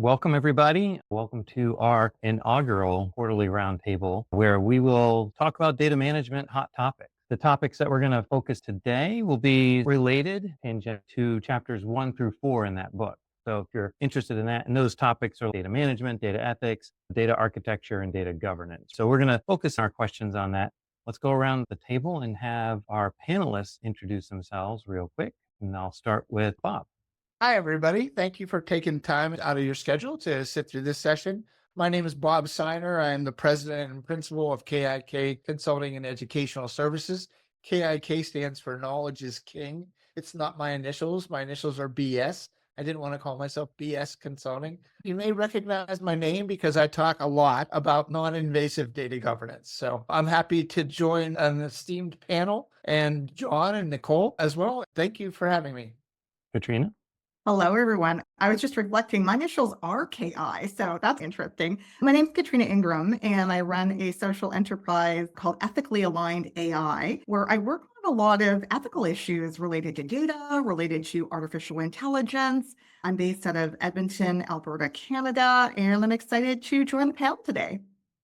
Welcome, everybody. Welcome to our inaugural quarterly roundtable, where we will talk about data management hot topics. The topics that we're going to focus today will be related to chapters 1 through 4 in that book. So if you're interested in that, and those topics are data management, data ethics, data architecture, and data governance. So we're going to focus our questions on that. Let's go around the table and have our panelists introduce themselves real quick. And I'll start with Bob. Hi, everybody. Thank you for taking time out of your schedule to sit through this session. My name is Bob Seiner. I am the president and principal of KIK Consulting and Educational Services. KIK stands for Knowledge is King. It's not my initials. My initials are BS. I didn't want to call myself BS Consulting. You may recognize my name because I talk a lot about non-invasive data governance. So I'm happy to join an esteemed panel, and John and Nicole as well. Thank you for having me. Katrina? Hello, everyone. I was just reflecting, my initials are KI, so that's interesting. My name's Katrina Ingram, and I run a social enterprise called Ethically Aligned AI, where I work on a lot of ethical issues related to data, related to artificial intelligence. I'm based out of Edmonton, Alberta, Canada, and I'm excited to join the panel today.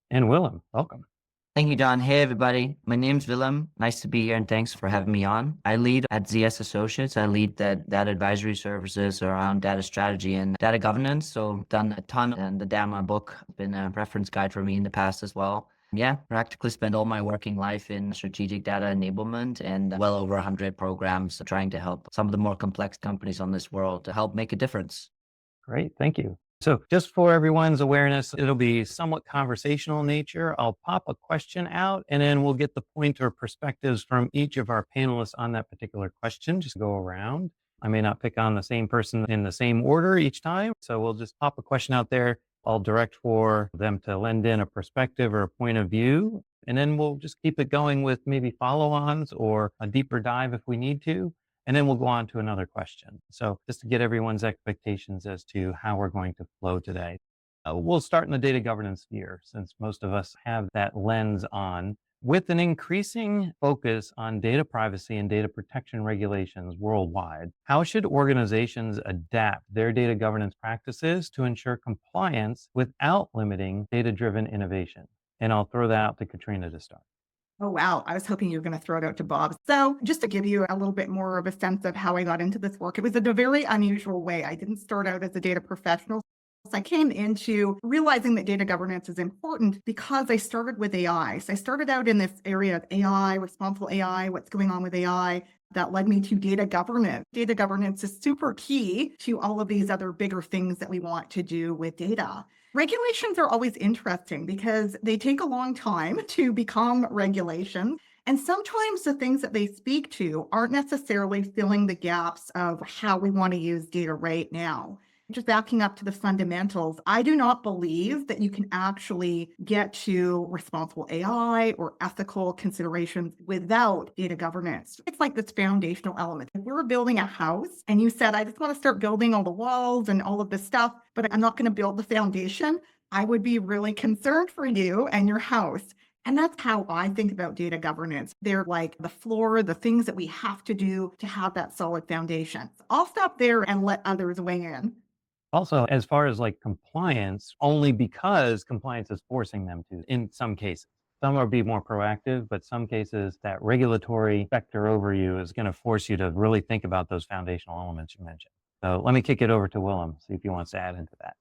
And Willem, welcome. Thank you, Don. Hey, everybody. My name's Willem. Nice to be here, and thanks for having me on. I lead at ZS Associates. I lead the data advisory services around data strategy and data governance. So done a ton, and the DAMA book has been a reference guide for me in the past as well. Yeah, practically spent all my working life in strategic data enablement and well over 100 programs trying to help some of the more complex companies on this world to help make a difference. Great, thank you. So just for everyone's awareness, it'll be somewhat conversational in nature. I'll pop a question out and then we'll get the point or perspectives from each of our panelists on that particular question. Just go around. I may not pick on the same person in the same order each time. So we'll just pop a question out there. I'll direct for them to lend in a perspective or a point of view. And then we'll just keep it going with maybe follow-ons or a deeper dive if we need to. And then we'll go on to another question. So just to get everyone's expectations as to how we're going to flow today. We'll start in the data governance sphere, since most of us have that lens on. With an increasing focus on data privacy and data protection regulations worldwide, how should organizations adapt their data governance practices to ensure compliance without limiting data-driven innovation? And I'll throw that out to Katrina to start. Oh, wow. I was hoping you were going to throw it out to Bob. So just to give you a little bit more of a sense of how I got into this work, it was in a very unusual way. I didn't start out as a data professional. I came into realizing that data governance is important because I started with AI. So I started out in this area of AI, responsible AI, what's going on with AI. That led me to data governance. Data governance is super key to all of these other bigger things that we want to do with data. Regulations are always interesting because they take a long time to become regulations. And sometimes the things that they speak to aren't necessarily filling the gaps of how we want to use data right now. Just backing up to the fundamentals, I do not believe that you can actually get to responsible AI or ethical considerations without data governance. It's like this foundational element. If we were building a house and you said, I just want to start building all the walls and all of this stuff, but I'm not going to build the foundation, I would be really concerned for you and your house. And that's how I think about data governance. They're like the floor, the things that we have to do to have that solid foundation. So I'll stop there and let others weigh in. Also, as far as like compliance, only because compliance is forcing them to, in some cases. Some will be more proactive, but some cases that regulatory vector over you is going to force you to really think about those foundational elements you mentioned. So let me kick it over to Willem, see if he wants to add into that.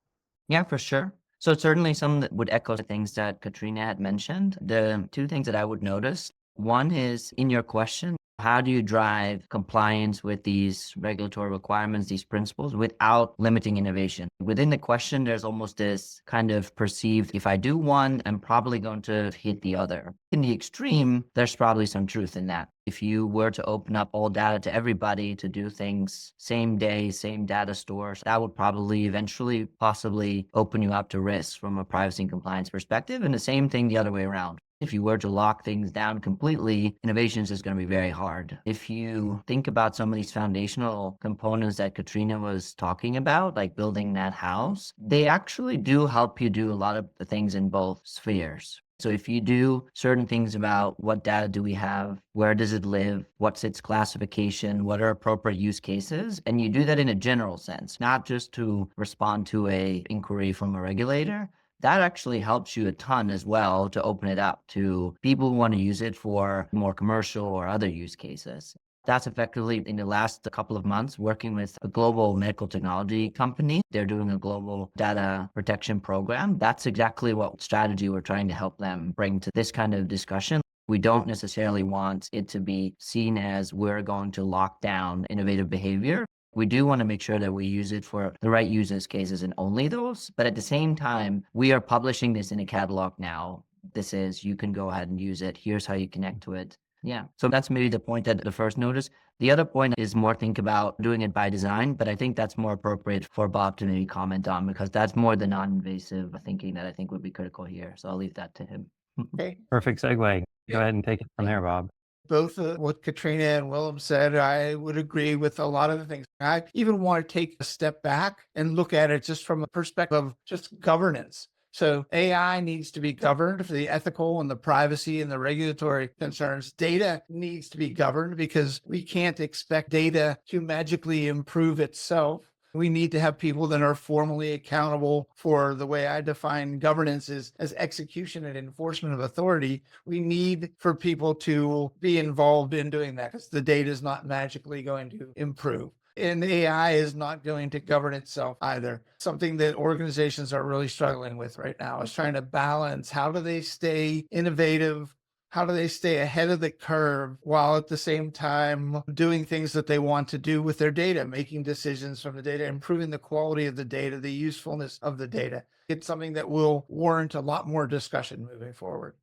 Yeah, for sure. So certainly some that would echo the things that Katrina had mentioned. The two things that I would notice, one is in your question, how do you drive compliance with these regulatory requirements, these principles, without limiting innovation? Within the question, there's almost this kind of perceived, if I do one, I'm probably going to hit the other. In the extreme, there's probably some truth in that. If you were to open up all data to everybody to do things same day, same data stores, that would probably eventually possibly open you up to risks from a privacy and compliance perspective. And the same thing the other way around. If you were to lock things down completely, innovations is going to be very hard. If you think about some of these foundational components that Katrina was talking about, like building that house, they actually do help you do a lot of the things in both spheres. So if you do certain things about what data do we have, where does it live, what's its classification, what are appropriate use cases, and you do that in a general sense, not just to respond to a inquiry from a regulator, that actually helps you a ton as well to open it up to people who want to use it for more commercial or other use cases. That's effectively in the last couple of months working with a global medical technology company. They're doing a global data protection program. That's exactly what strategy we're trying to help them bring to this kind of discussion. We don't necessarily want it to be seen as we're going to lock down innovative behavior. We do want to make sure that we use it for the right use cases and only those. But at the same time, we are publishing this in a catalog now. This is, you can go ahead and use it. Here's how you connect to it. Yeah. So that's maybe the point that the first notice. The other point is more think about doing it by design, but I think that's more appropriate for Bob to maybe comment on because that's more the non-invasive thinking that I think would be critical here. So I'll leave that to him. Okay. Perfect segue. Go ahead and take it from there, Bob. Both what Katrina and Willem said, I would agree with a lot of the things. I even want to take a step back and look at it just from a perspective of just governance. So AI needs to be governed for the ethical and the privacy and the regulatory concerns. Data needs to be governed because we can't expect data to magically improve itself. We need to have people that are formally accountable for the way I define governance is as execution and enforcement of authority. We need for people to be involved in doing that because the data is not magically going to improve. And AI is not going to govern itself either. Something that organizations are really struggling with right now is trying to balance how do they stay innovative, how do they stay ahead of the curve while at the same time doing things that they want to do with their data, making decisions from the data, improving the quality of the data, the usefulness of the data. It's something that will warrant a lot more discussion moving forward.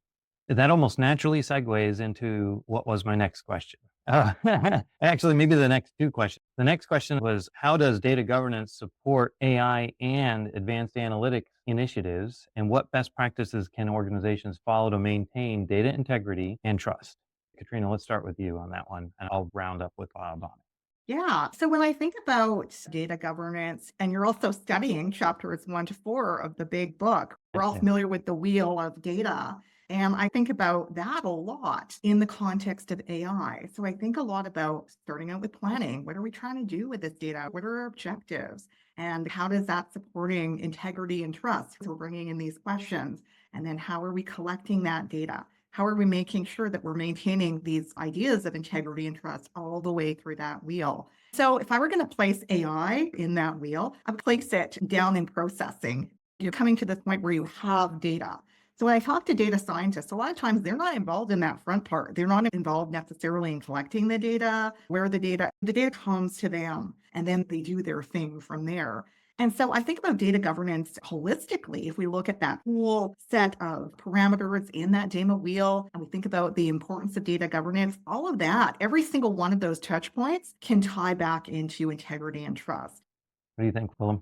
That almost naturally segues into what was my next question. Actually, maybe the next two questions. The next question was, how does data governance support AI and advanced analytics initiatives? And what best practices can organizations follow to maintain data integrity and trust? Katrina, let's start with you on that one, and I'll round up with Bob on it. Yeah. So when I think about data governance, and you're also studying chapters 1 to 4 of the big book, we're all Yeah. familiar with the wheel of data. And I think about that a lot in the context of AI. So I think a lot about starting out with planning. What are we trying to do with this data? What are our objectives? And how does that supporting integrity and trust? So we're bringing in these questions. And then how are we collecting that data? How are we making sure that we're maintaining these ideas of integrity and trust all the way through that wheel? So if I were going to place AI in that wheel, I'd place it down in processing. You're coming to this point where you have data. So when I talk to data scientists, a lot of times they're not involved in that front part. They're not involved necessarily in collecting the data, where the data comes to them, and then they do their thing from there. And so I think about data governance holistically. If we look at that whole set of parameters in that data wheel, and we think about the importance of data governance, all of that, every single one of those touch points can tie back into integrity and trust. What do you think, Willem?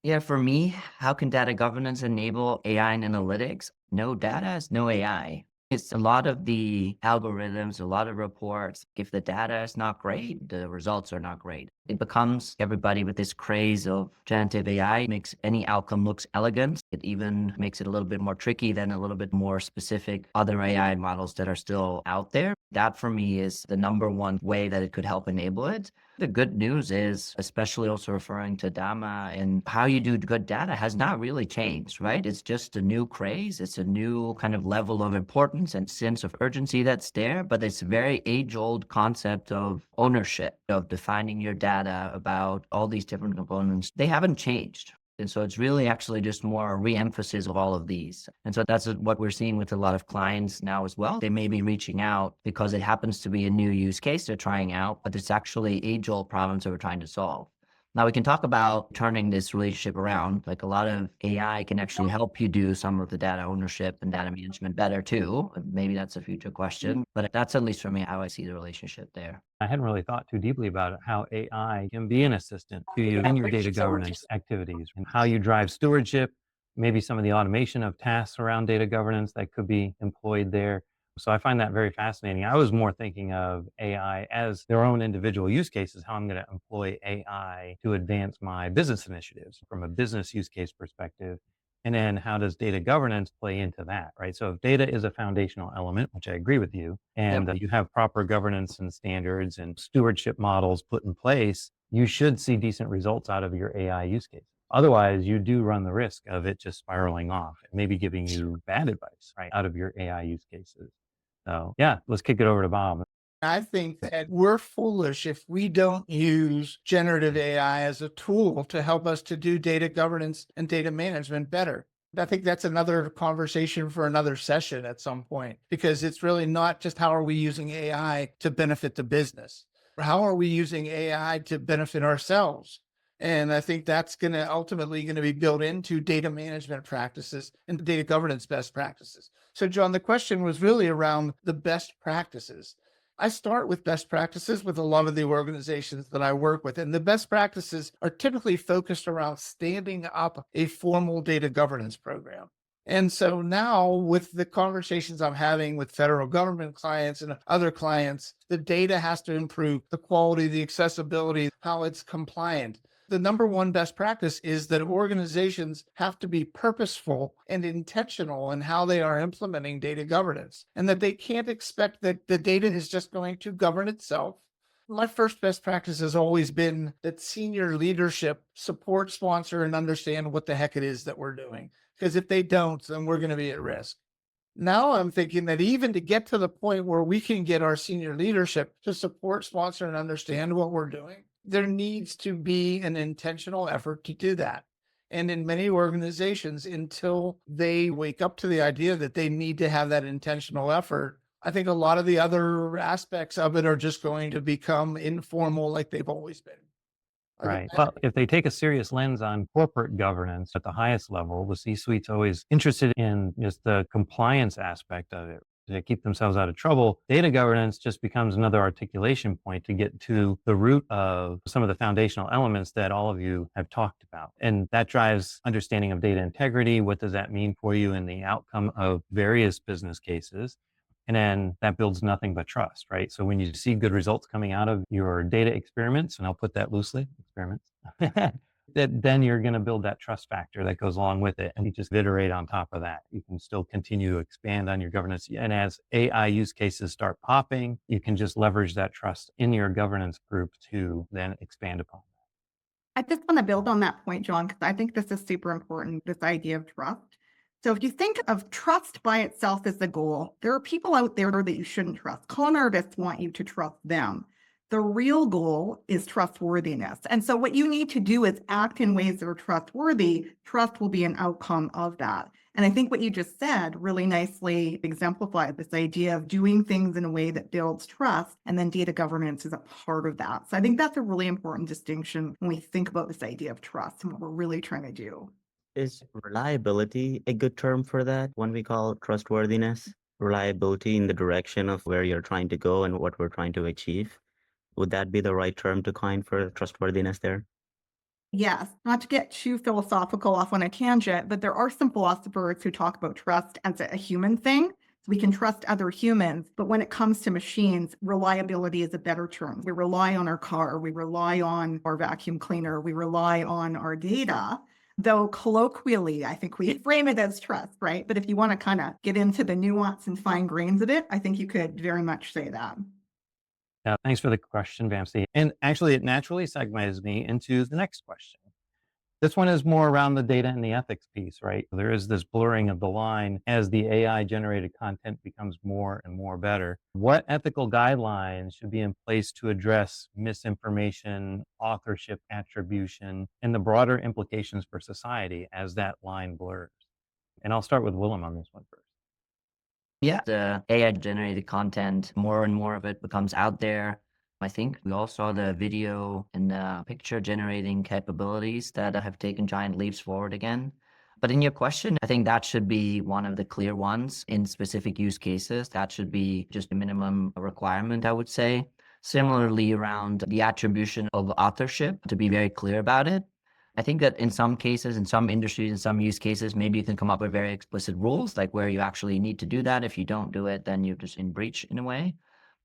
Yeah, for me, how can data governance enable AI and analytics? No data is no AI. It's a lot of the algorithms, a lot of reports. If the data is not great, the results are not great. It becomes everybody with this craze of generative AI makes any outcome looks elegant. It even makes it a little bit more tricky than a little bit more specific other AI models that are still out there. That for me is the number one way that it could help enable it. The good news is, especially also referring to Dama and how you do good data has not really changed, right? It's just a new craze. It's a new kind of level of importance and sense of urgency that's there, but it's a very age-old concept of ownership, of defining your data about all these different components. They haven't changed. And so it's really actually just more a re-emphasis of all of these. And so that's what we're seeing with a lot of clients now as well. They may be reaching out because it happens to be a new use case they're trying out, but it's actually age-old problems that we're trying to solve. Now we can talk about turning this relationship around. Like a lot of AI can actually help you do some of the data ownership and data management better too. Maybe that's a future question, but that's at least for me how I see the relationship there. I hadn't really thought too deeply about it, how AI can be an assistant to you in your data governance activities and how you drive stewardship, maybe some of the automation of tasks around data governance that could be employed there. So I find that very fascinating. I was more thinking of AI as their own individual use cases, how I'm going to employ AI to advance my business initiatives from a business use case perspective. And then how does data governance play into that, right? So if data is a foundational element, which I agree with you, and you have proper governance and standards and stewardship models put in place, you should see decent results out of your AI use case. Otherwise, you do run the risk of it just spiraling off and maybe giving you bad advice, right, out of your AI use cases. So yeah, let's kick it over to Bob. I think that we're foolish if we don't use generative AI as a tool to help us to do data governance and data management better. I think that's another conversation for another session at some point, because it's really not just how are we using AI to benefit the business? How are we using AI to benefit ourselves? And I think that's going to ultimately going to be built into data management practices and data governance best practices. So John, the question was really around the best practices. I start with best practices with a lot of the organizations that I work with. And the best practices are typically focused around standing up a formal data governance program. And so now with the conversations I'm having with federal government clients and other clients, the data has to improve the quality, the accessibility, how it's compliant. The number one best practice is that organizations have to be purposeful and intentional in how they are implementing data governance, and that they can't expect that the data is just going to govern itself. My first best practice has always been that senior leadership support, sponsor, and understand what the heck it is that we're doing. Because if they don't, then we're going to be at risk. Now I'm thinking that even to get to the point where we can get our senior leadership to support, sponsor, and understand what we're doing, there needs to be an intentional effort to do that. And in many organizations, until they wake up to the idea that they need to have that intentional effort, I think a lot of the other aspects of it are just going to become informal like they've always been. Right. Well, if they take a serious lens on corporate governance at the highest level, the C-suite's always interested in just the compliance aspect of it to keep themselves out of trouble. Data governance just becomes another articulation point to get to the root of some of the foundational elements that all of you have talked about. And that drives understanding of data integrity. What does that mean for you in the outcome of various business cases? And then that builds nothing but trust, right? So when you see good results coming out of your data experiments, and I'll put that loosely, experiments, then you're going to build that trust factor that goes along with it. And you just iterate on top of that. You can still continue to expand on your governance. And as AI use cases start popping, you can just leverage that trust in your governance group to then expand upon. I just want to build on that point, John, because I think this is super important, this idea of trust. So if you think of trust by itself as the goal, there are people out there that you shouldn't trust. Con artists want you to trust them. The real goal is trustworthiness. And so what you need to do is act in ways that are trustworthy. Trust will be an outcome of that. And I think what you just said really nicely exemplified this idea of doing things in a way that builds trust, and then data governance is a part of that. So I think that's a really important distinction when we think about this idea of trust and what we're really trying to do. Is reliability a good term for that when we call trustworthiness? Reliability in the direction of where you're trying to go and what we're trying to achieve? Would that be the right term to coin for trustworthiness there? Yes, not to get too philosophical off on a tangent, but there are some philosophers who talk about trust as a human thing. So we can trust other humans, but when it comes to machines, reliability is a better term. We rely on our car, we rely on our vacuum cleaner, we rely on our data. Though colloquially, I think we frame it as trust, right? But if you want to kind of get into the nuance and fine grains of it, I think you could very much say that. Yeah, thanks for the question, Vamsi. And actually, it naturally segues me into the next question. This one is more around the data and the ethics piece, right? There is this blurring of the line as the AI generated content becomes more and more better. What ethical guidelines should be in place to address misinformation, authorship attribution, and the broader implications for society as that line blurs? And I'll start with Willem on this one first. Yeah, the AI generated content, more and more of it becomes out there. I think we all saw the video and the picture generating capabilities that have taken giant leaps forward again. But in your question, I think that should be one of the clear ones in specific use cases. That should be just a minimum requirement, I would say. Similarly, around the attribution of authorship, to be very clear about it. I think that in some cases, in some industries, in some use cases, maybe you can come up with very explicit rules, like where you actually need to do that. If you don't do it, then you're just in breach in a way.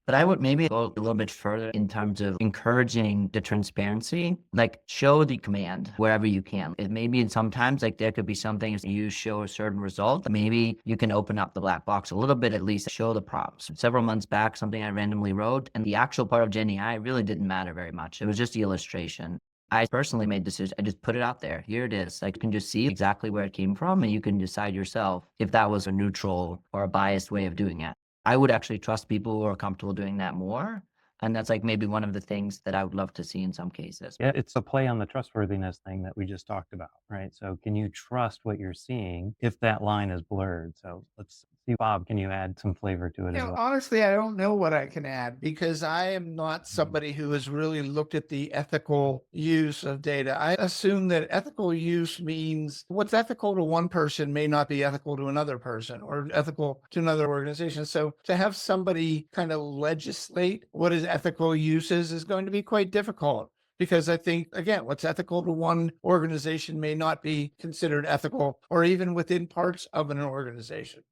But I would maybe go a little bit further in terms of encouraging the transparency, like show the command wherever you can. It maybe sometimes like there could be some things you show a certain result. Maybe you can open up the black box a little bit, at least show the prompts. Several months back, something I randomly wrote, and the actual part of Gen AI really didn't matter very much. It was just the illustration. I personally made the decision. I just put it out there. Here it is. Like, you can just see exactly where it came from, and you can decide yourself if that was a neutral or a biased way of doing it. I would actually trust people who are comfortable doing that more. And that's like maybe one of the things that I would love to see in some cases. Yeah, it's a play on the trustworthiness thing that we just talked about, right? So can you trust what you're seeing if that line is blurred? So let's see, Bob, can you add some flavor to it as well? Honestly, I don't know what I can add because I am not somebody who has really looked at the ethical use of data. I assume that ethical use means what's ethical to one person may not be ethical to another person or ethical to another organization. So to have somebody kind of legislate what is ethical uses is going to be quite difficult. Because I think, again, what's ethical to one organization may not be considered ethical or even within parts of an organization.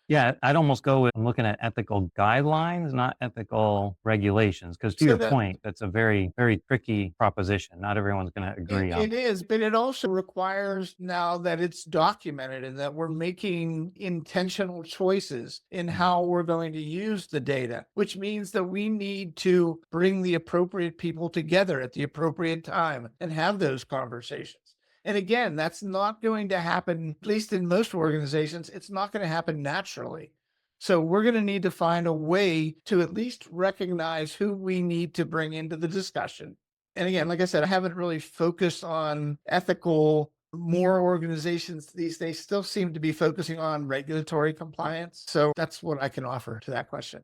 Yeah, I'd almost go with looking at ethical guidelines, not ethical regulations, because to So your that point, that's a very, very tricky proposition. Not everyone's going to agree on it that. is, but it also requires now that it's documented and that we're making intentional choices in how we're going to use the data, which means that we need to bring the appropriate people together at the appropriate time and have those conversations. And again, that's not going to happen, at least in most organizations, it's not going to happen naturally. So we're going to need to find a way to at least recognize who we need to bring into the discussion. And again, like I said, I haven't really focused on ethical. More organizations these days still seem to be focusing on regulatory compliance. So that's what I can offer to that question.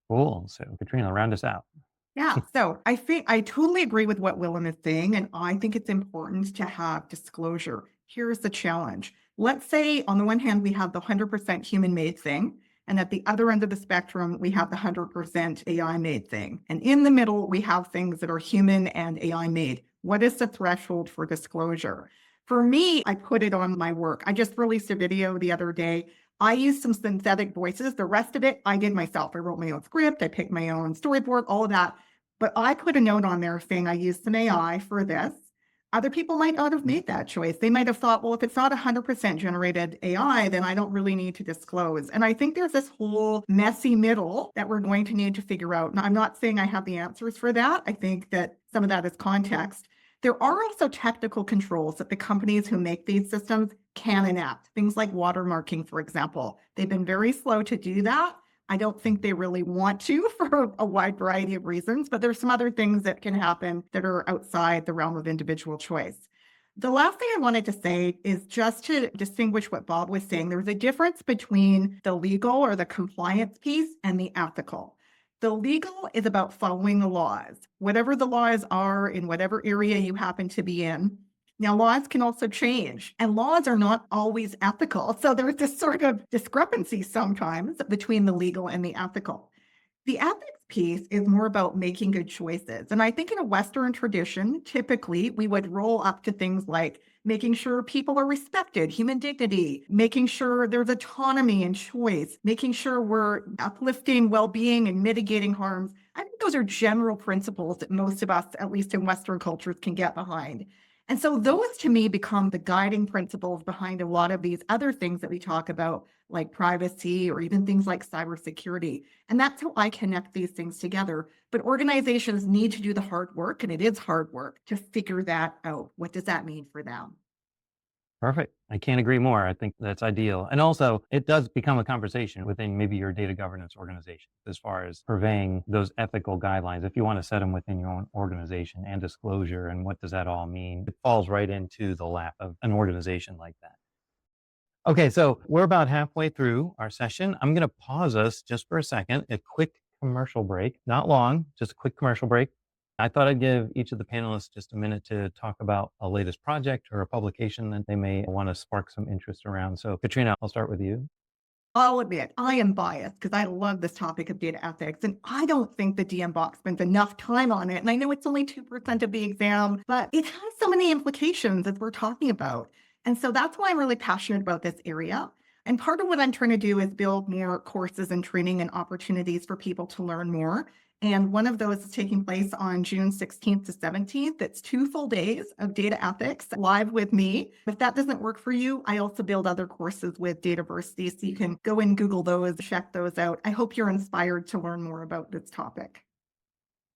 Cool. So Katrina, round us out. Yeah, so I think I totally agree with what Willem is saying, and I think it's important to have disclosure. Here's the challenge. Let's say on the one hand, we have the 100% human-made thing, and at the other end of the spectrum, we have the 100% AI-made thing. And in the middle, we have things that are human and AI-made. What is the threshold for disclosure? For me, I put it on my work. I just released a video the other day. I used some synthetic voices. The rest of it, I did myself. I wrote my own script. I picked my own storyboard, all of that. But I put a note on there saying I used some AI for this. Other people might not have made that choice. They might have thought, well, if it's not 100% generated AI, then I don't really need to disclose. And I think there's this whole messy middle that we're going to need to figure out. Now, I'm not saying I have the answers for that. I think that some of that is context. There are also technical controls that the companies who make these systems can enact. Things like watermarking, for example. They've been very slow to do that. I don't think they really want to for a wide variety of reasons, but there's some other things that can happen that are outside the realm of individual choice. The last thing I wanted to say is just to distinguish what Bob was saying. There's a difference between the legal or the compliance piece and the ethical. The legal is about following the laws, whatever the laws are in whatever area you happen to be in. Now, laws can also change, and laws are not always ethical. So there's this sort of discrepancy sometimes between the legal and the ethical. The ethics piece is more about making good choices. And I think in a Western tradition, typically we would roll up to things like making sure people are respected, human dignity, making sure there's autonomy and choice, making sure we're uplifting well-being and mitigating harms. I think those are general principles that most of us, at least in Western cultures, can get behind. And so those to me become the guiding principles behind a lot of these other things that we talk about, like privacy or even things like cybersecurity. And that's how I connect these things together. But organizations need to do the hard work, and it is hard work to figure that out. What does that mean for them? Perfect. I can't agree more. I think that's ideal. And also, it does become a conversation within maybe your data governance organization as far as purveying those ethical guidelines. If you want to set them within your own organization and disclosure, and what does that all mean? It falls right into the lap of an organization like that. Okay, so we're about halfway through our session. I'm going to pause us just for a second, a quick commercial break, not long, just a quick commercial break. I thought I'd give each of the panelists just a minute to talk about a latest project or a publication that they may want to spark some interest around. So Katrina, I'll start with you. I'll admit, I am biased because I love this topic of data ethics, and I don't think the DM box spends enough time on it. And I know it's only 2% of the exam, but it has so many implications as we're talking about. And so that's why I'm really passionate about this area. And part of what I'm trying to do is build more courses and training and opportunities for people to learn more. And one of those is taking place on June 16th to 17th. It's 2 full days of data ethics live with me. If that doesn't work for you, I also build other courses with Dataversity, so you can go and Google those, check those out. I hope you're inspired to learn more about this topic.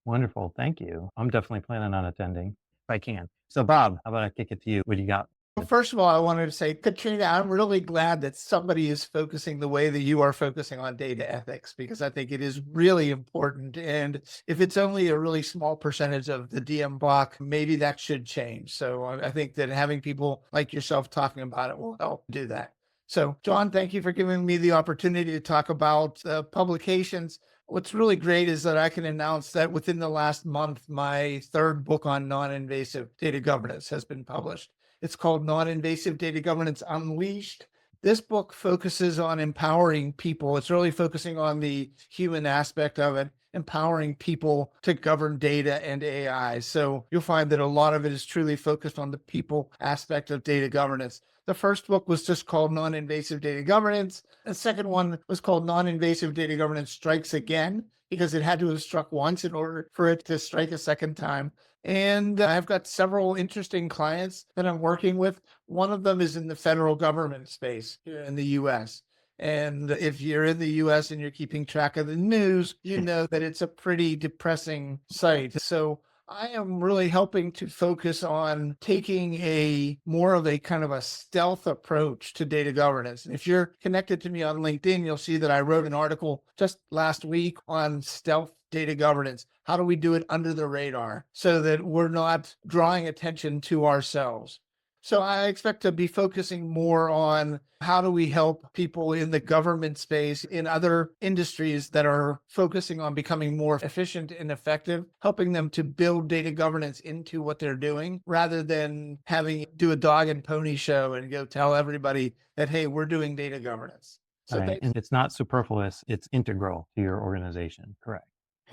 Wonderful. Thank you. I'm definitely planning on attending if I can. So Bob, how about I kick it to you? What do you got? Well, first of all, I wanted to say, Katrina, I'm really glad that somebody is focusing the way that you are focusing on data ethics, because I think it is really important. And if it's only a really small percentage of the DM block, maybe that should change. So I think that having people like yourself talking about it will help do that. So John, thank you for giving me the opportunity to talk about publications. What's really great is that I can announce that within the last month, my 3rd book on non-invasive data governance has been published. It's called Non-Invasive Data Governance Unleashed. This book focuses on empowering people. It's really focusing on the human aspect of it, empowering people to govern data and AI. So you'll find that a lot of it is truly focused on the people aspect of data governance. The first book was just called Non-Invasive Data Governance. The second one was called Non-Invasive Data Governance Strikes Again, because it had to have struck once in order for it to strike a second time. And I've got several interesting clients that I'm working with. One of them is in the federal government space here in the US. And if you're in the US and you're keeping track of the news, you know that it's a pretty depressing sight. So I am really helping to focus on taking a more of a kind of a stealth approach to data governance. And if you're connected to me on LinkedIn, you'll see that I wrote an article just last week on stealth data governance. How do we do it under the radar so that we're not drawing attention to ourselves? So I expect to be focusing more on how do we help people in the government space, in other industries that are focusing on becoming more efficient and effective, helping them to build data governance into what they're doing rather than having do a dog and pony show and go tell everybody that, hey, we're doing data governance. So Right. And it's not superfluous, it's integral to your organization. Correct.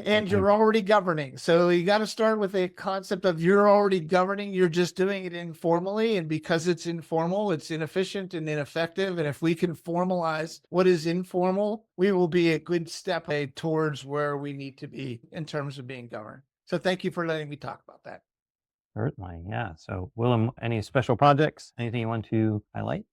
and you're already governing. So you got to start with a concept of you're already governing. You're just doing it informally. And because it's informal, it's inefficient and ineffective. And if we can formalize what is informal, we will be a good step towards where we need to be in terms of being governed. So thank you for letting me talk about that. Certainly. Yeah. So Willem, any special projects? Anything you want to highlight?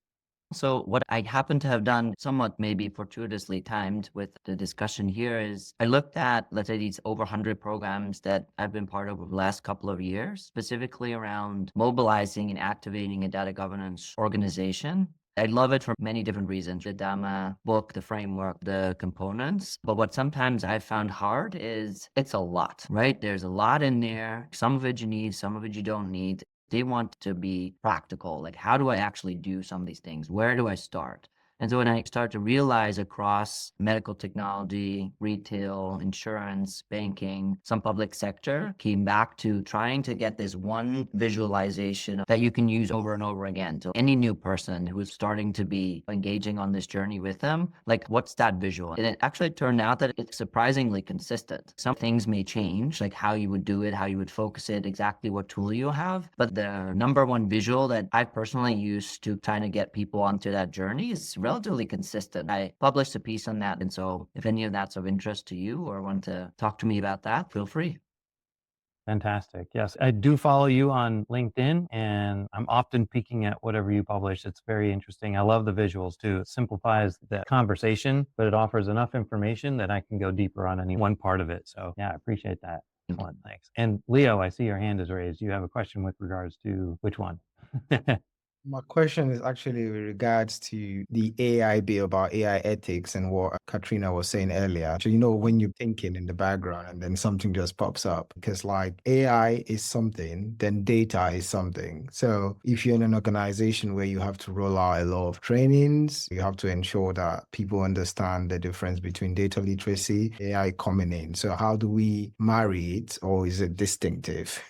So what I happen to have done, somewhat maybe fortuitously timed with the discussion here, is I looked at, let's say, these over 100 programs that I've been part of over the last couple of years, specifically around mobilizing and activating a data governance organization. I love it for many different reasons. The DAMA book, the framework, the components. But what sometimes I found hard is it's a lot, right? There's a lot in there. Some of it you need, some of it you don't need. They want to be practical. Like, how do I actually do some of these things? Where do I start? And so when I start to realize across medical technology, retail, insurance, banking, some public sector, came back to trying to get this one visualization that you can use over and over again. So any new person who is starting to be engaging on this journey with them, like, what's that visual? And it actually turned out that it's surprisingly consistent. Some things may change, like how you would do it, how you would focus it, exactly what tool you have. But the number one visual that I personally use to kind of get people onto that journey is relatively consistent. I published a piece on that. And so if any of that's of interest to you or want to talk to me about that, feel free. Fantastic. Yes, I do follow you on LinkedIn and I'm often peeking at whatever you publish. It's very interesting. I love the visuals too. It simplifies the conversation, but it offers enough information that I can go deeper on any one part of it. So yeah, I appreciate that. Excellent. Thanks. And Leo, I see your hand is raised. You have a question with regards to which one? My question is actually with regards to the AI bit about AI ethics and what Katrina was saying earlier. So, when you're thinking in the background and then something just pops up, because like AI is something, then data is something. So if you're in an organization where you have to roll out a lot of trainings, you have to ensure that people understand the difference between data literacy, AI coming in. So how do we marry it, or is it distinctive?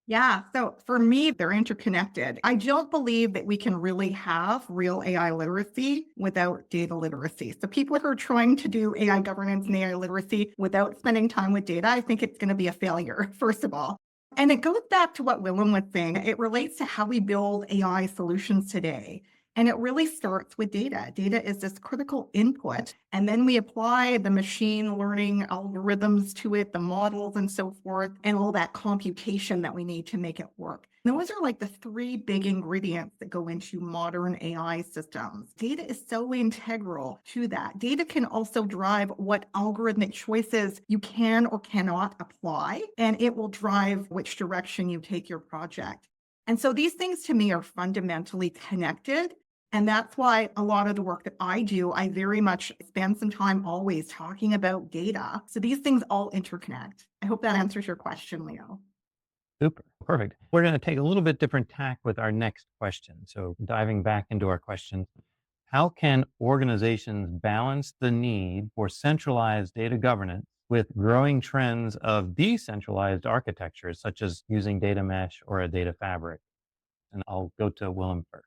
Yeah. So for me, they're interconnected. I don't believe that we can really have real AI literacy without data literacy. So people who are trying to do AI governance and AI literacy without spending time with data, I think it's going to be a failure, first of all. And it goes back to what Willem was saying. It relates to how we build AI solutions today. And it really starts with data. Data is this critical input. And then we apply the machine learning algorithms to it, the models and so forth, and all that computation that we need to make it work. Those are like the three big ingredients that go into modern AI systems. Data is so integral to that. Data can also drive what algorithmic choices you can or cannot apply, and it will drive which direction you take your project. And so these things to me are fundamentally connected. And that's why a lot of the work that I do, I very much spend some time always talking about data. So these things all interconnect. I hope that answers your question, Leo. Super. Perfect. We're going to take a little bit different tack with our next question. So diving back into our question, how can organizations balance the need for centralized data governance with growing trends of decentralized architectures, such as using data mesh or a data fabric? And I'll go to Willem first.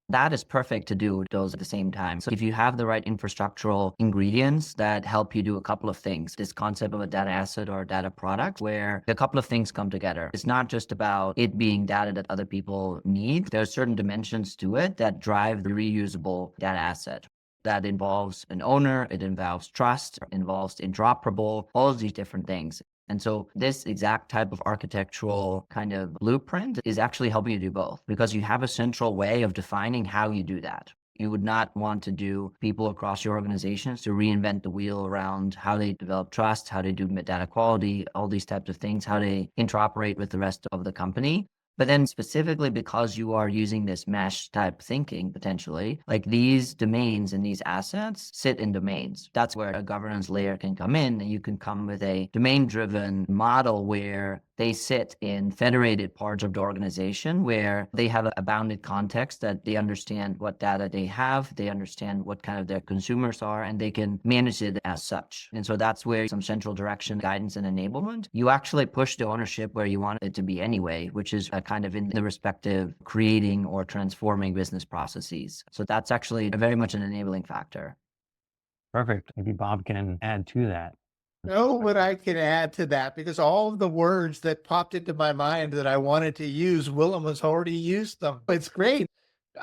That is perfect to do those at the same time. So if you have the right infrastructural ingredients that help you do a couple of things, this concept of a data asset or a data product where a couple of things come together. It's not just about it being data that other people need. There are certain dimensions to it that drive the reusable data asset. That involves an owner, it involves trust, it involves interoperable, all of these different things. And so this exact type of architectural kind of blueprint is actually helping you do both because you have a central way of defining how you do that. You would not want to do people across your organizations to reinvent the wheel around how they develop trust, how they do data quality, all these types of things, how they interoperate with the rest of the company. But then specifically because you are using this mesh type thinking, potentially, like these domains and these assets sit in domains. That's where a governance layer can come in, and you can come with a domain-driven model where they sit in federated parts of the organization where they have a bounded context that they understand what data they have, they understand what kind of their consumers are, and they can manage it as such. And so that's where some central direction, guidance, and enablement, you actually push the ownership where you want it to be anyway, which is kind of in the respective creating or transforming business processes. So that's actually very much an enabling factor. Perfect. Maybe Bob can add to that. Know what I can add to that, because all of the words that popped into my mind that I wanted to use, Willem has already used them. It's great.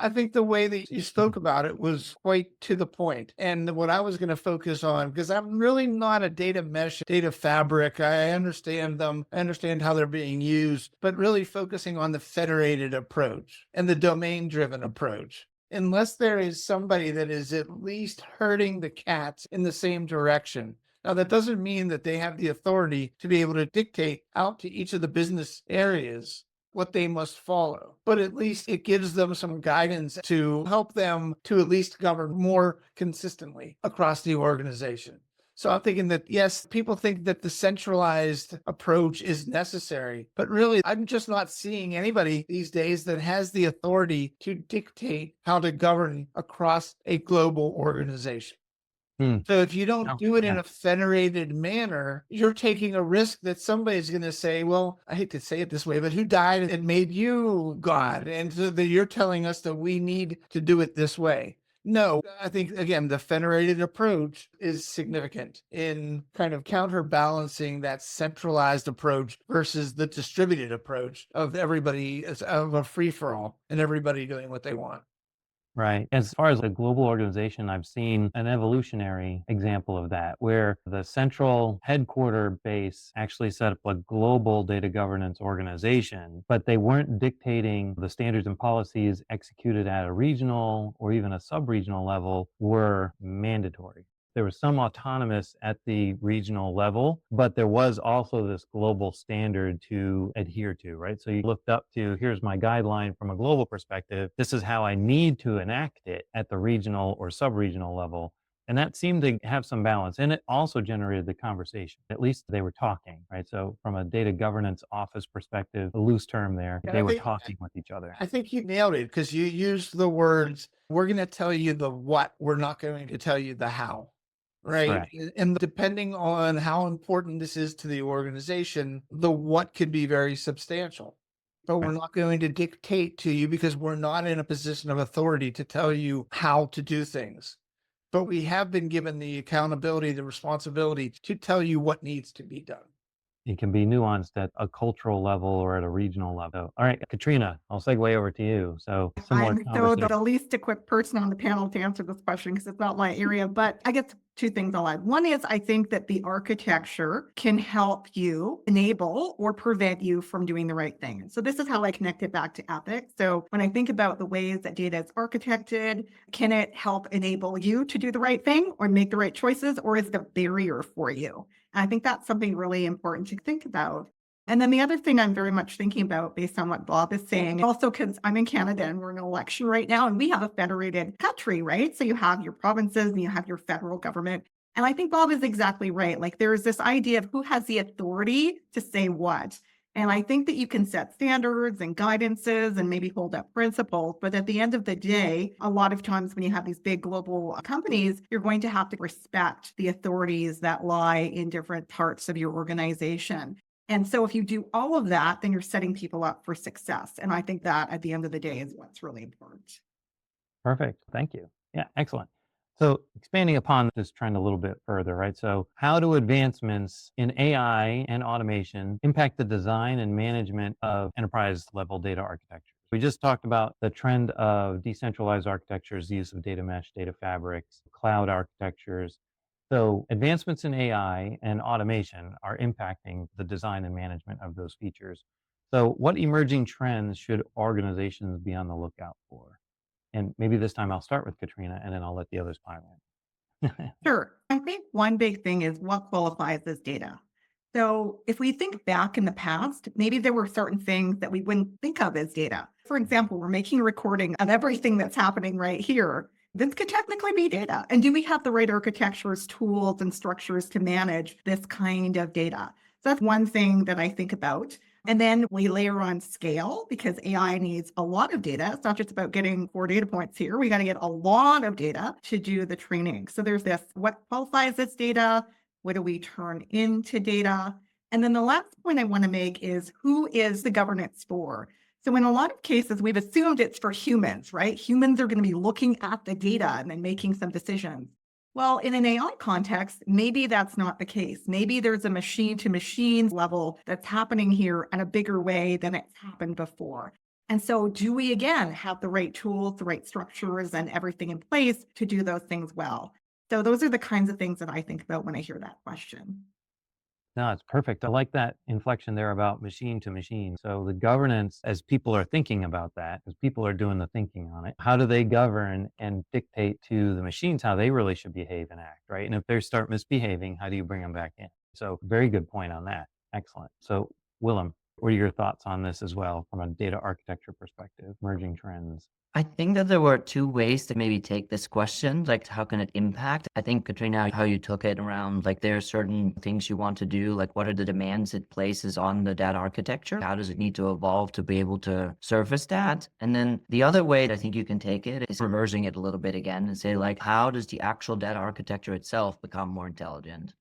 I think the way that you spoke about it was quite to the point. And what I was going to focus on, because I'm really not a data mesh, data fabric. I understand them. I understand how they're being used, but really focusing on the federated approach and the domain-driven approach. Unless there is somebody that is at least herding the cats in the same direction. Now, that doesn't mean that they have the authority to be able to dictate out to each of the business areas what they must follow, but at least it gives them some guidance to help them to at least govern more consistently across the organization. So I'm thinking that, yes, people think that the centralized approach is necessary, but really, I'm just not seeing anybody these days that has the authority to dictate how to govern across a global organization. So if you don't do it in a federated manner, you're taking a risk that somebody's going to say, well, I hate to say it this way, but who died and made you God? And so that you're telling us that we need to do it this way. No, I think, again, the federated approach is significant in kind of counterbalancing that centralized approach versus the distributed approach of everybody as of a free-for-all and everybody doing what they want. Right. As far as a global organization, I've seen an evolutionary example of that, where the central headquarter base actually set up a global data governance organization, but they weren't dictating the standards and policies executed at a regional or even a sub-regional level were mandatory. There was some autonomous at the regional level, but there was also this global standard to adhere to, right? So you looked up to, here's my guideline from a global perspective. This is how I need to enact it at the regional or sub-regional level. And that seemed to have some balance. And it also generated the conversation. At least they were talking, right? So from a data governance office perspective, a loose term there, they were talking with each other. I think you nailed it because you used the words, we're going to tell you the what, we're not going to tell you the how. Right. Correct. And depending on how important this is to the organization, the what could be very substantial. But we're not going to dictate to you because we're not in a position of authority to tell you how to do things. But we have been given the accountability, the responsibility to tell you what needs to be done. It can be nuanced at a cultural level or at a regional level. All right, Katrina, I'll segue over to you. So similar I'm so conversation. the least equipped person on the panel to answer this question because it's not my area, but I guess two things I'll add. One is I think that the architecture can help you enable or prevent you from doing the right thing. So this is how I connect it back to ethics. So when I think about the ways that data is architected, can it help enable you to do the right thing or make the right choices, or is it a barrier for you? And I think that's something really important to think about. And then the other thing I'm very much thinking about based on what Bob is saying, also because I'm in Canada and we're in an election right now and we have a federated country, right? So you have your provinces and you have your federal government. And I think Bob is exactly right. Like there's this idea of who has the authority to say what. And I think that you can set standards and guidances and maybe hold up principles. But at the end of the day, a lot of times when you have these big global companies, you're going to have to respect the authorities that lie in different parts of your organization. And so if you do all of that, then you're setting people up for success. And I think that at the end of the day is what's really important. Perfect. Thank you. Yeah, excellent. So expanding upon this trend a little bit further, right? So how do advancements in AI and automation impact the design and management of enterprise level data architecture? We just talked about the trend of decentralized architectures, the use of data mesh, data fabrics, cloud architectures. So advancements in AI and automation are impacting the design and management of those features. So what emerging trends should organizations be on the lookout for? And maybe this time I'll start with Katrina and then I'll let the others pile in. Sure. I think one big thing is what qualifies as data. So if we think back in the past, maybe there were certain things that we wouldn't think of as data. For example, we're making a recording of everything that's happening right here. This could technically be data. And do we have the right architectures, tools, and structures to manage this kind of data? So that's one thing that I think about. And then we layer on scale because AI needs a lot of data. It's not just about getting 4 data points here. We got to get a lot of data to do the training. So there's this, what qualifies as data? What do we turn into data? And then the last point I want to make is who is the governance for? So in a lot of cases, we've assumed it's for humans, right? Humans are going to be looking at the data and then making some decisions. Well, in an AI context, maybe that's not the case. Maybe there's a machine to machine level that's happening here in a bigger way than it's happened before. And so do we, again, have the right tools, the right structures, and everything in place to do those things well? So those are the kinds of things that I think about when I hear that question. No, it's perfect. I like that inflection there about machine to machine. So the governance, as people are thinking about that, as people are doing the thinking on it, how do they govern and dictate to the machines how they really should behave and act, right? And if they start misbehaving, how do you bring them back in? So very good point on that. Excellent. So Willem, what are your thoughts on this as well from a data architecture perspective, emerging trends? I think that there were two ways to maybe take this question, like how can it impact? I think, Katrina, how you took it around, like there are certain things you want to do, like what are the demands it places on the data architecture? How does it need to evolve to be able to surface that? And then the other way that I think you can take it is reversing it a little bit again and say like, how does the actual data architecture itself become more intelligent?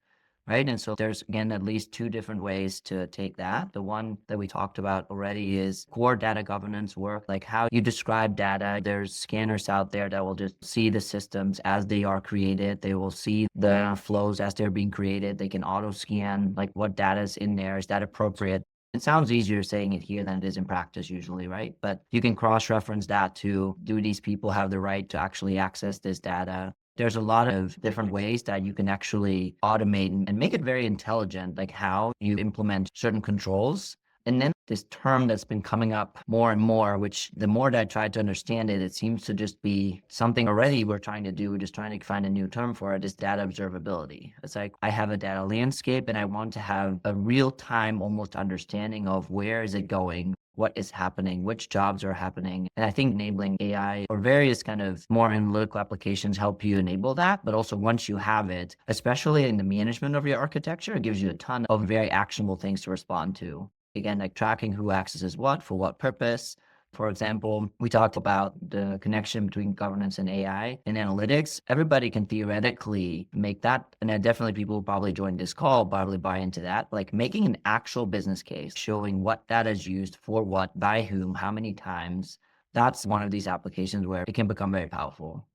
Right. And so there's, again, at least two different ways to take that. The one that we talked about already is core data governance work, like how you describe data. There's scanners out there that will just see the systems as they are created. They will see the flows as they're being created. They can auto scan like what data is in there. Is that appropriate? It sounds easier saying it here than it is in practice usually, right? But you can cross-reference that to, do these people have the right to actually access this data? There's a lot of different ways that you can actually automate and make it very intelligent, like how you implement certain controls. And then this term that's been coming up more and more, which the more that I try to understand it, it seems to just be something already we're trying to do. We're just trying to find a new term for it, is data observability. It's like I have a data landscape and I want to have a real-time almost understanding of where is it going, what is happening, which jobs are happening. And I think enabling AI or various kind of more analytical applications help you enable that. But also once you have it, especially in the management of your architecture, it gives you a ton of very actionable things to respond to. Again, like tracking who accesses what, for what purpose. For example, we talked about the connection between governance and AI and analytics. Everybody can theoretically make that. And definitely people who probably join this call probably buy into that. Like making an actual business case, showing what data is used for what, by whom, how many times. That's one of these applications where it can become very powerful.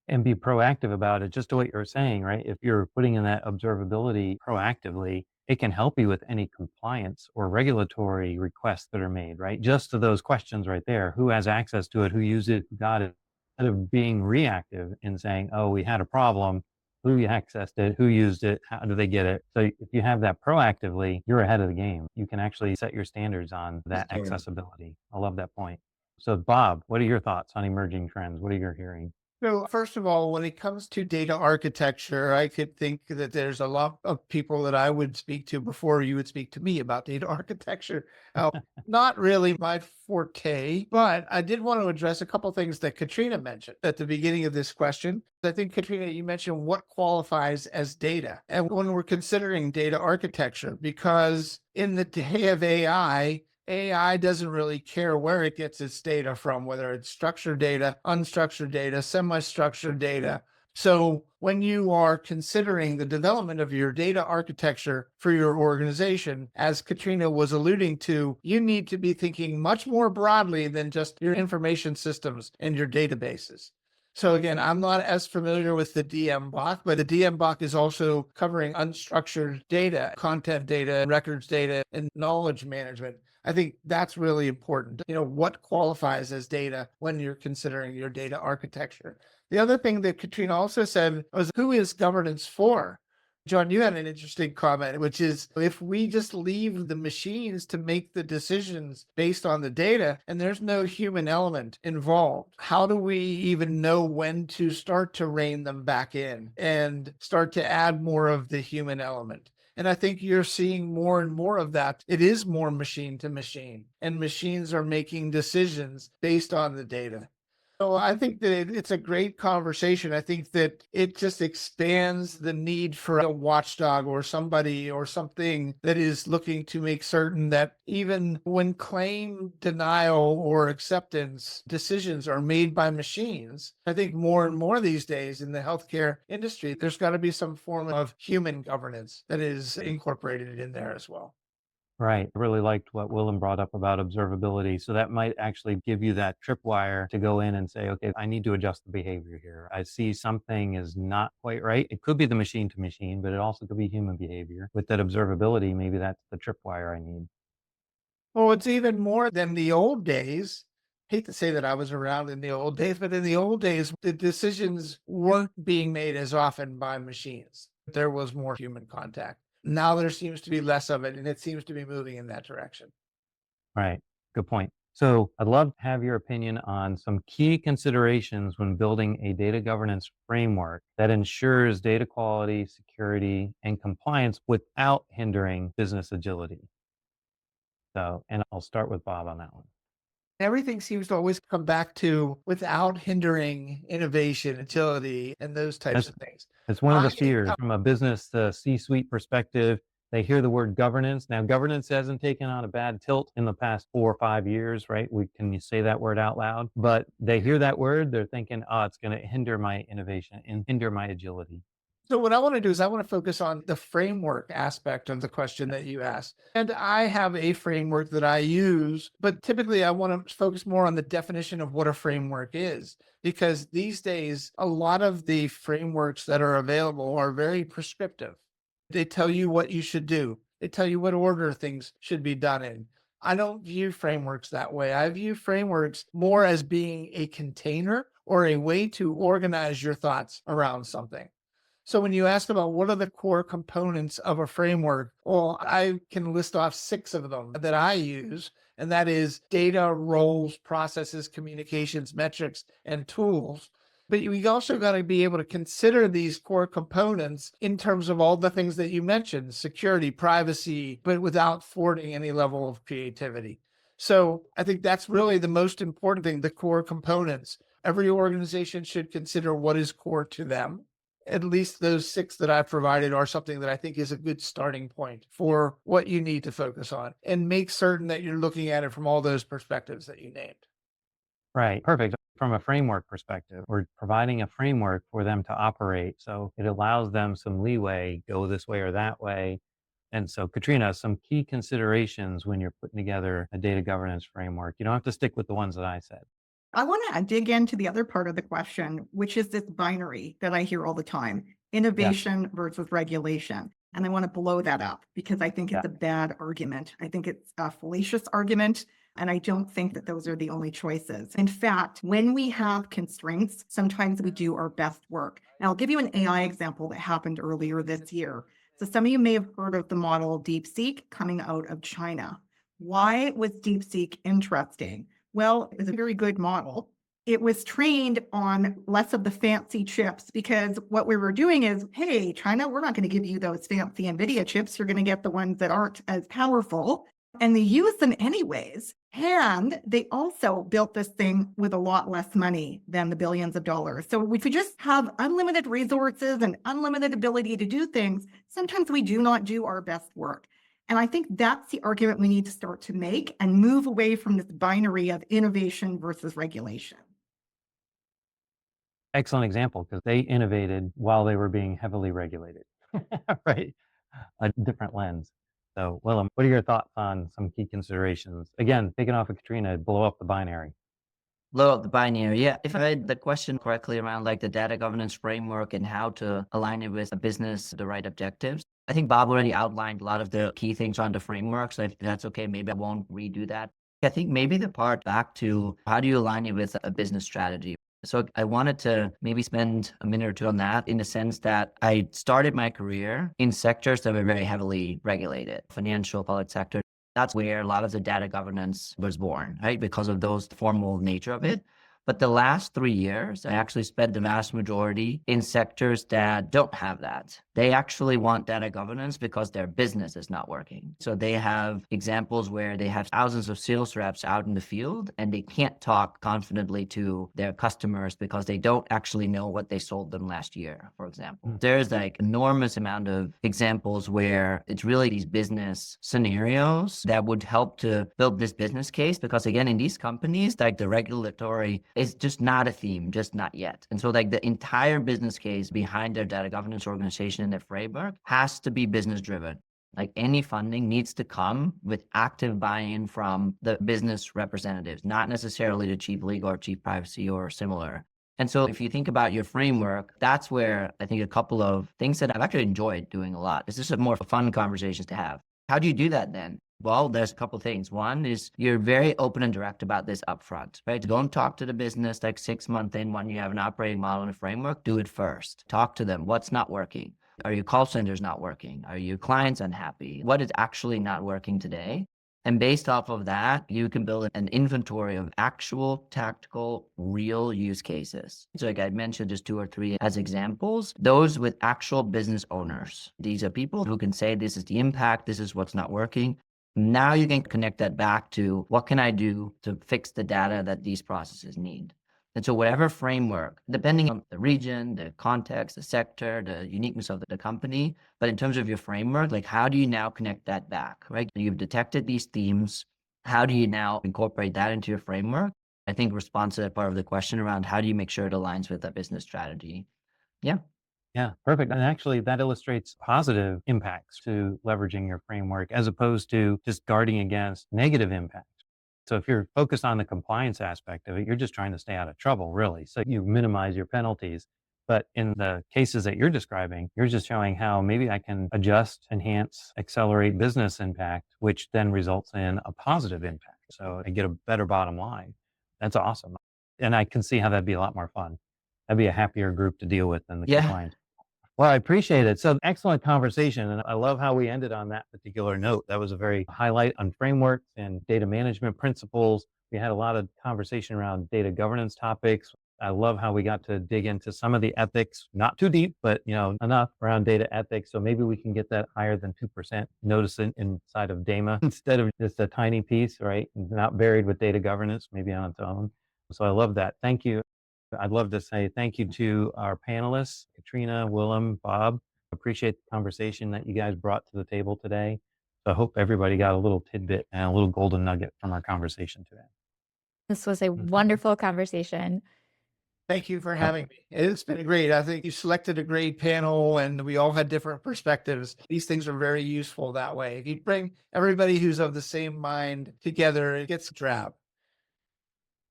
And be proactive about it, just to what you're saying, right? If you're putting in that observability proactively, it can help you with any compliance or regulatory requests that are made, right? Just to those questions right there, who has access to it, who used it, who got it, instead of being reactive and saying, oh, we had a problem, who accessed it, who used it, how do they get it? So if you have that proactively, you're ahead of the game. You can actually set your standards on that accessibility. I love that point. So Bob, what are your thoughts on emerging trends? What are you hearing? So first of all, when it comes to data architecture, I could think that there's a lot of people that I would speak to before you would speak to me about data architecture. Not really my forte, but I did want to address a couple things that Katrina mentioned at the beginning of this question. I think, Katrina, you mentioned what qualifies as data. And when we're considering data architecture, because in the day of AI doesn't really care where it gets its data from, whether it's structured data, unstructured data, semi-structured data. So when you are considering the development of your data architecture for your organization, as Katrina was alluding to, you need to be thinking much more broadly than just your information systems and your databases. So again, I'm not as familiar with the DMBOK, but the DMBOK is also covering unstructured data, content data, records data, and knowledge management. I think that's really important. What qualifies as data when you're considering your data architecture. The other thing that Katrina also said was, who is governance for? John, you had an interesting comment, which is, if we just leave the machines to make the decisions based on the data and there's no human element involved, how do we even know when to start to rein them back in and start to add more of the human element? And I think you're seeing more and more of that. It is more machine to machine, and machines are making decisions based on the data. So I think that it's a great conversation. I think that it just expands the need for a watchdog or somebody or something that is looking to make certain that even when claim denial or acceptance decisions are made by machines, I think more and more these days in the healthcare industry, there's got to be some form of human governance that is incorporated in there as well. Right. I really liked what Willem brought up about observability. So that might actually give you that tripwire to go in and say, okay, I need to adjust the behavior here. I see something is not quite right. It could be the machine to machine, but it also could be human behavior. With that observability, maybe that's the tripwire I need. Well, it's even more than the old days. Hate to say that I was around in the old days, but in the old days, the decisions weren't being made as often by machines. There was more human contact. Now there seems to be less of it, and it seems to be moving in that direction. Right. Good point. So I'd love to have your opinion on some key considerations when building a data governance framework that ensures data quality, security, and compliance without hindering business agility. So, and I'll start with Bob on that one. Everything seems to always come back to without hindering innovation, agility, and those types of things. It's one of the I- fears from a business to C-suite perspective. They hear the word governance. Now, governance hasn't taken on a bad tilt in the past 4 or 5 years, right? Can you say that word out loud? But they hear that word, they're thinking, oh, it's going to hinder my innovation and hinder my agility. So what I want to do is I want to focus on the framework aspect of the question that you asked. And I have a framework that I use, but typically I want to focus more on the definition of what a framework is, because these days, a lot of the frameworks that are available are very prescriptive. They tell you what you should do. They tell you what order things should be done in. I don't view frameworks that way. I view frameworks more as being a container or a way to organize your thoughts around something. So when you ask about what are the core components of a framework, well, I can list off 6 of them that I use, and that is data, roles, processes, communications, metrics, and tools. But we also got to be able to consider these core components in terms of all the things that you mentioned, security, privacy, but without thwarting any level of creativity. So I think that's really the most important thing, the core components. Every organization should consider what is core to them. At least those 6 that I've provided are something that I think is a good starting point for what you need to focus on, and make certain that you're looking at it from all those perspectives that you named. Right. Perfect. From a framework perspective, we're providing a framework for them to operate. So it allows them some leeway, go this way or that way. And so, Katrina, some key considerations when you're putting together a data governance framework. You don't have to stick with the ones that I said. I want to dig into the other part of the question, which is this binary that I hear all the time, innovation versus regulation. And I want to blow that up because I think it's a bad argument. I think it's a fallacious argument. And I don't think that those are the only choices. In fact, when we have constraints, sometimes we do our best work. And I'll give you an AI example that happened earlier this year. So some of you may have heard of the model DeepSeek coming out of China. Why was DeepSeek interesting? Well, it was a very good model. It was trained on less of the fancy chips because what we were doing is, hey, China, we're not going to give you those fancy NVIDIA chips. You're going to get the ones that aren't as powerful. And they use them anyways. And they also built this thing with a lot less money than the billions of dollars. So if we just have unlimited resources and unlimited ability to do things, sometimes we do not do our best work. And I think that's the argument we need to start to make and move away from this binary of innovation versus regulation. Excellent example, because they innovated while they were being heavily regulated, right? A different lens. So, Willem, what are your thoughts on some key considerations? Again, taking off of Katrina, blow up the binary. Blow up the binary. Yeah. If I read the question correctly around like the data governance framework and how to align it with a business, the right objectives, I think Bob already outlined a lot of the key things on the framework. So if that's okay, maybe I won't redo that. I think maybe the part back to how do you align it with a business strategy? So I wanted to maybe spend a minute or two on that in the sense that I started my career in sectors that were very heavily regulated, financial, public sector. That's where a lot of the data governance was born, right? Because of those formal nature of it. But the last 3 years, I actually spent the vast majority in sectors that don't have that. They actually want data governance because their business is not working. So they have examples where they have thousands of sales reps out in the field and they can't talk confidently to their customers because they don't actually know what they sold them last year, for example. There's like enormous amount of examples where it's really these business scenarios that would help to build this business case because again, in these companies, like the regulatory is just not a theme, just not yet. And so like the entire business case behind their data governance organization and their framework has to be business driven. Like any funding needs to come with active buy-in from the business representatives, not necessarily the chief legal or chief privacy or similar. And so if you think about your framework, that's where I think a couple of things that I've actually enjoyed doing a lot. It's just a more fun conversations to have. How do you do that then? Well, there's a couple of things. One is you're very open and direct about this upfront, right? Go and talk to the business like 6 months in when you have an operating model and a framework, do it first. Talk to them. What's not working? Are your call centers not working? Are your clients unhappy? What is actually not working today? And based off of that, you can build an inventory of actual tactical, real use cases. So like I mentioned just 2 or 3 as examples, those with actual business owners. These are people who can say, this is the impact, this is what's not working. Now you can connect that back to what can I do to fix the data that these processes need? And so whatever framework, depending on the region, the context, the sector, the uniqueness of the company, but in terms of your framework, like how do you now connect that back, right? You've detected these themes. How do you now incorporate that into your framework? I think response to that part of the question around how do you make sure it aligns with that business strategy? Yeah. Yeah, perfect. And actually, that illustrates positive impacts to leveraging your framework as opposed to just guarding against negative impacts. So if you're focused on the compliance aspect of it, you're just trying to stay out of trouble, really. So you minimize your penalties. But in the cases that you're describing, you're just showing how maybe I can adjust, enhance, accelerate business impact, which then results in a positive impact. So I get a better bottom line. That's awesome. And I can see how that'd be a lot more fun. That'd be a happier group to deal with than the compliance. Well, I appreciate it. So excellent conversation. And I love how we ended on that particular note. That was a very highlight on frameworks and data management principles. We had a lot of conversation around data governance topics. I love how we got to dig into some of the ethics, not too deep, but enough around data ethics. So maybe we can get that higher than 2% notice inside of DAMA instead of just a tiny piece, right? Not buried with data governance, maybe on its own. So I love that. Thank you. I'd love to say thank you to our panelists, Katrina, Willem, Bob. Appreciate the conversation that you guys brought to the table today. So I hope everybody got a little tidbit and a little golden nugget from our conversation today. This was a wonderful conversation. Thank you for having me. It's been great. I think you selected a great panel and we all had different perspectives. These things are very useful that way. If you bring everybody who's of the same mind together, it gets drab.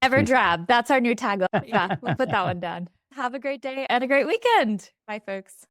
Never drab. That's our new tagline. Yeah, we'll put that one down. Have a great day and a great weekend. Bye, folks.